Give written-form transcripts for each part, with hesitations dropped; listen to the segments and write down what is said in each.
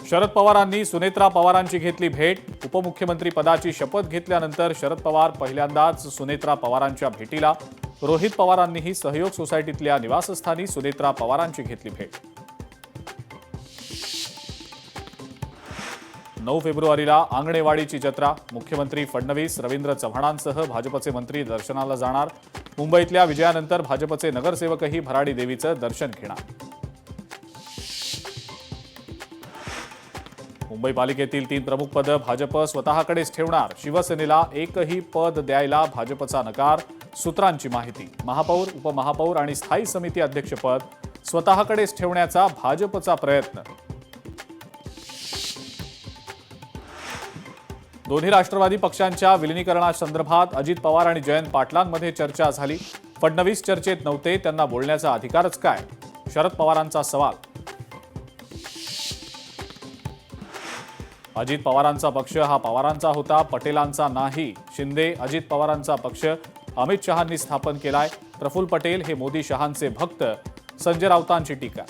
शरद पवारांनी सुनेत्रा पवारांची घेतली भेट। उपमुख्यमंत्री पदाची शपथ घेतल्यानंतर शरद पवार पहिल्यांदाच सुनेत्रा पवारांच्या भेटीला। रोहित पवारांनीही सहयोग सोसायटीतल्या निवासस्थानी सुनेत्रा पवारांची घेतली भेट। 9 फेब्रुवारीला आंगणेवाडीची जत्रा। मुख्यमंत्री फडणवीस रवींद्र चव्हाणांसह भाजपचे मंत्री दर्शनाला जाणार। मुंबईतल्या विजयानंतर भाजपचे नगरसेवकही भराडी देवीचं दर्शन घेणार। मुंबई पालिकेतील 3 प्रमुख पद भाजप स्वतःकडेच ठेवणार। शिवसेनेला एकही पद द्यायला भाजपचा नकार। सूत्रांची माहिती, महापौर, उपमहापौर आणि स्थायी समिती अध्यक्षपद स्वतःकडेच ठेवण्याचा भाजपचा प्रयत्न। दोन्ही राष्ट्रवादी पक्षांच्या विलिनीकरणासंदर्भात अजित पवार आणि जयंत पाटलांमध्ये चर्चा झाली। फडणवीस चर्चेत नव्हते, त्यांना बोलण्याचा अधिकारच काय? शरद पवारांचा सवाल। अजित पवारांचा पक्ष हा पवारांचा होता, पटेलांचा नाही। शिंदे अजित पवारांचा पक्ष अमित शहांनी स्थापन केलाय। प्रफुल्ल पटेल हे मोदी शहांचे भक्त। संजय राऊतांची टीका।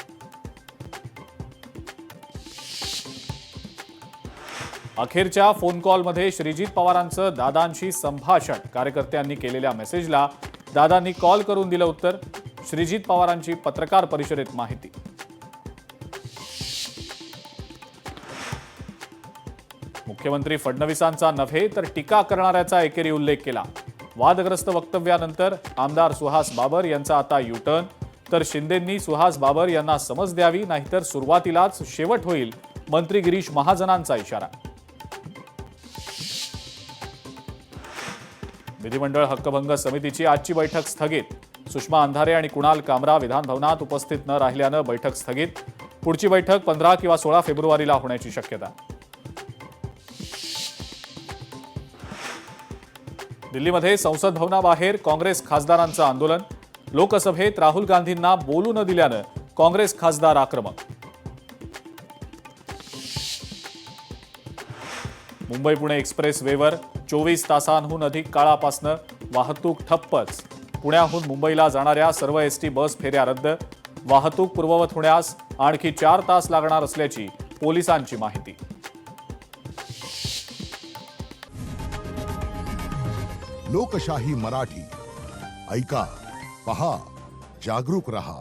अखेरच्या फोन कॉलमध्ये श्रीजित पवारांचं दादांशी संभाषण। कार्यकर्त्यांनी केलेल्या मेसेजला दादांनी कॉल करून दिलं उत्तर। श्रीजित पवारांची पत्रकार परिषदेत माहिती। मुख्यमंत्री फडणवीसांचा नव्हे तर टीका करणाऱ्याचा एकेरी उल्लेख केला। वादग्रस्त वक्तव्यानंतर आमदार सुहास बाबर यांचा आता युटर्न, तर शिंदेंनी सुहास बाबर यांना समज द्यावी, नाहीतर सुरुवातीलाच शेवट होईल। मंत्री गिरीश महाजनांचा इशारा। विधिमंडळ हक्कभंग समितीची आजची बैठक स्थगित। सुषमा अंधारे आणि कुणाल कामरा विधानभवनात उपस्थित न राहिल्यानं बैठक स्थगित। पुढची बैठक 15 किंवा 16 फेब्रुवारीला होण्याची शक्यता। दिल्लीमध्ये संसद भवनाबाहेर काँग्रेस खासदारांचं आंदोलन। लोकसभेत राहुल गांधींना बोलू न दिल्यानं काँग्रेस खासदार आक्रमक। मुंबई पुणे एक्सप्रेस वेवर 24 तासांहून अधिक काळापासनं वाहतूक ठप्पच। पुण्याहून मुंबईला जाणाऱ्या सर्व एसटी बस फेऱ्या रद्द। वाहतूक पूर्ववत होण्यास आणखी 4 तास लागणार असल्याची पोलिसांची माहिती। लोकशाही मराठी ऐका, पहा, जागरूक रहा।